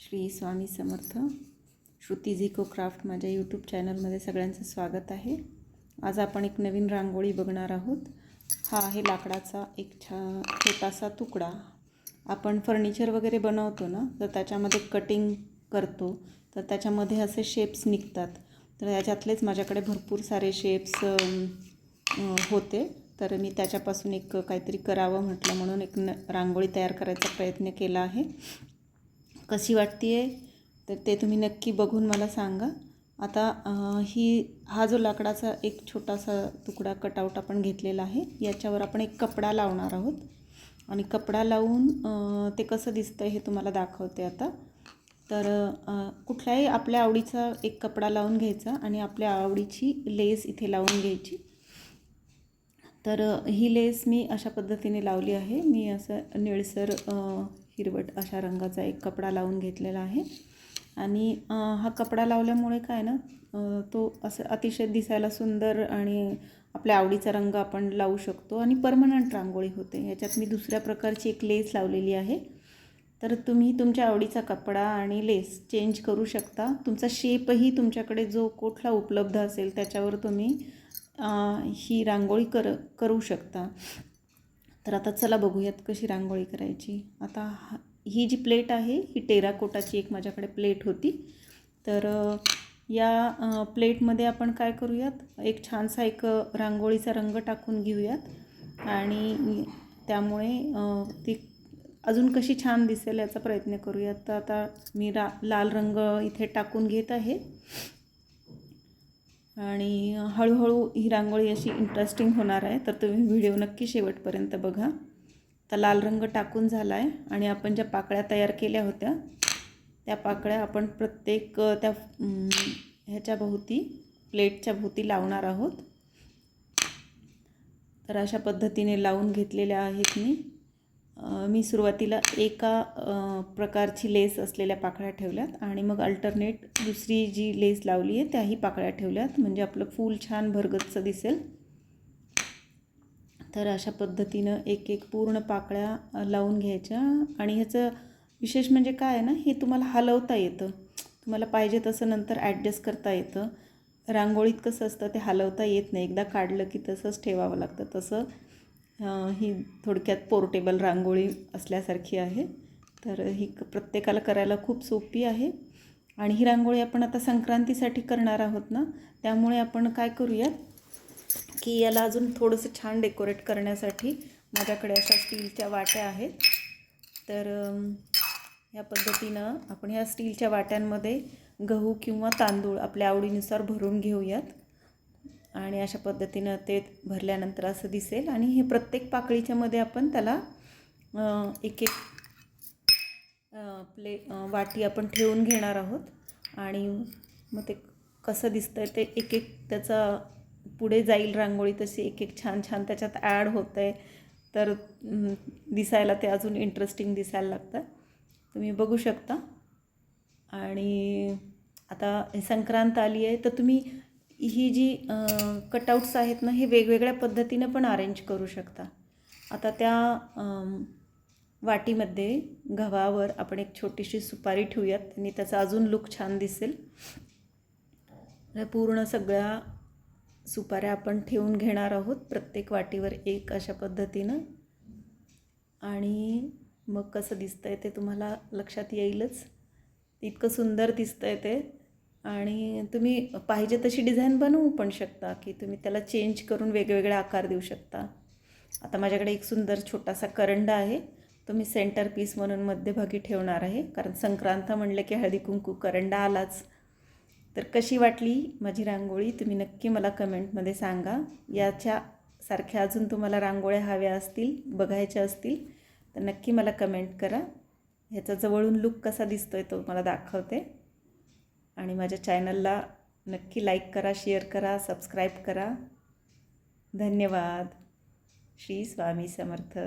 Shri Swami Samarth. Shruti's eco craft माझ्या YouTube चॅनलमध्ये सगळ्यांचं स्वागत आहे. आज आपण एक नवीन रांगोळी बघणार आहोत. हा आहे लाकडाचा एक छोटासा तुकडा. आपण फर्निचर वगैरे बनवतो ना, तर त्याच्यामध्ये कटिंग करतो तर त्याच्यामध्ये असे शेप्स निघतात. तर याच्यातलेच माझ्याकडे भरपूर सारे शेप्स होते, तर मी त्याच्यापासून एक काहीतरी करावं म्हटलं म्हणून एक रांगोळी तयार करायचा प्रयत्न केला आहे. कशी वाटते आहे तर ते तुम्ही नक्की बघून मला सांगा. आता हा जो लाकडाचा एक छोटासा तुकडा कटआउट आपण घेतलेला आहे, याच्यावर आपण एक कपडा लावणार आहोत आणि कपडा लावून ते कसं दिसतं हे तुम्हाला दाखवते आता. तर कुठल्याही आपल्या आवडीचा एक कपडा लावून घ्यायचा आणि आपल्या आवडीची लेस इथे लावून घ्यायची. तर ही लेस मी अशा पद्धतीने लावली आहे. मी असं निळसर हिरवट अशा रंगाचा एक कपडा लावून घेतलेला आहे आणि हा कपडा लावल्यामुळे काय ना, तो असं अतिशय दिसायला सुंदर आणि आपल्या आवडीचा रंग आपण लावू शकतो आणि परमनंट रांगोळी होते. याच्यात मी दुसऱ्या प्रकारची एक लेस लावलेली आहे. तर तुम्ही तुमच्या आवडीचा कपडा आणि लेस चेंज करू शकता. तुमचा शेपही तुमच्याकडे जो कुठला उपलब्ध असेल त्याच्यावर तुम्ही ही रांगोळी करू शकता. तर आता चला बघूयात कशी रांगोळी करायची. आता ही जी प्लेट आहे ही टेराकोटाची एक माझ्याकडे प्लेट होती. तर या प्लेटमध्ये आपण काय करूयात, एक छानसा एक रांगोळीचा रंग टाकून घेऊयात आणि त्यामुळे ती अजून कशी छान दिसेल याचा प्रयत्न करूयात. तर आता मी लाल रंग इथे टाकून घेत आहे आणि हळूहळू ही रांगोळी अशी इंटरेस्टिंग होणार आहे. तर तुम्ही व्हिडिओ नक्की शेवटपर्यंत बघा. तर लाल रंग टाकून झाला आहे आणि आपण ज्या पाकळ्या तयार केल्या होत्या त्या पाकळ्या आपण प्रत्येक त्या ह्याच्या भोवती, प्लेटच्या भोवती लावणार आहोत. तर अशा पद्धतीने लावून घेतलेल्या आहेत मी सुरुवातीला एका प्रकारची लेस असलेल्या पाकळ्या ठेवल्यात आणि मग अल्टरनेट दुसरी जी लेस लावली आहे त्याही पाकळ्या ठेवल्यात, म्हणजे आपलं फूल छान भरगच्च दिसेल. तर अशा पद्धतीनं एक एक पूर्ण पाकळ्या लावून घ्यायच्या आणि ह्याचं विशेष म्हणजे काय आहे ना, हे तुम्हाला हलवता येतं. तुम्हाला पाहिजे तसं नंतर ॲडजस्ट करता येतं. रांगोळीत कसं असतं, ते हलवता येत नाही, एकदा काढलं की तसंच ठेवावं लागतं. तसं ही थोडक्यात पोर्टेबल रांगोळी असल्यासारखी आहे. तर ही प्रत्येकाला करायला खूप सोपी आहे आणि ही रांगोळी आपण आता संक्रांतीसाठी करणार आहोत ना, त्यामुळे आपण काय करूया की याला अजून थोडंसं छान डेकोरेट करण्यासाठी माझ्याकडे अशा स्टीलच्या वाट्या आहेत. तर या पद्धतीनं आपण ह्या स्टीलच्या वाट्यांमध्ये गहू किंवा तांदूळ आपल्या आवडीनुसार भरून घेऊयात आणि अशा पद्धतीनं ते भरल्यानंतर असं दिसेल. आणि हे प्रत्येक पाकळीच्या मध्ये आपण त्याला एक एक वाटी आपण ठेवून घेणार आहोत आणि मग ते कसं दिसतंय ते एक एक त्याचा पुढे जाईल रांगोळी तशी एक एक छान छान त्याच्यात ॲड होतं आहे. तर दिसायला ते अजून इंटरेस्टिंग दिसायला लागतं. तुम्ही बघू शकता. आणि आता संक्रांत आली आहे, तर तुम्ही ही जी कटआउट्स आहेत ना, हे वेगवेगळ्या पद्धतीनं पण अरेंज करू शकता. आता त्या वाटीमध्ये गव्हावर आपण एक छोटीशी सुपारी ठेवूयात आणि त्याचा अजून लुक छान दिसेल. पूर्ण सगळ्या सुपाऱ्या आपण ठेवून घेणार आहोत प्रत्येक वाटीवर एक अशा पद्धतीनं. आणि मग कसं दिसतंय ते तुम्हाला लक्षात येईलच. इतकं सुंदर दिसतंय ते. आणि तुम्ही पाहिजे तशी डिझाईन बनवू पण शकता की तुम्ही त्याला चेंज करून वेगवेगळे आकार देऊ शकता. आता माझ्याकडे एक सुंदर छोटासा करंडा आहे, तो मी सेंटर पीस म्हणून मध्यभागी ठेवणार आहे, कारण संक्रांत म्हणले की हळदी कुंकू करंडा आलाच. तर कशी वाटली माझी रांगोळी तुम्ही नक्की मला कमेंटमध्ये सांगा. याच्यासारख्या अजून तुम्हाला रांगोळ्या हव्या असतील, बघायच्या असतील तर नक्की मला कमेंट करा. ह्याचा जवळून लुक कसा दिसतोय तो मला दाखवते. आणि माझ्या चॅनलला नक्की लाईक करा, शेअर करा, सबस्क्राईब करा. धन्यवाद. श्री स्वामी समर्थ.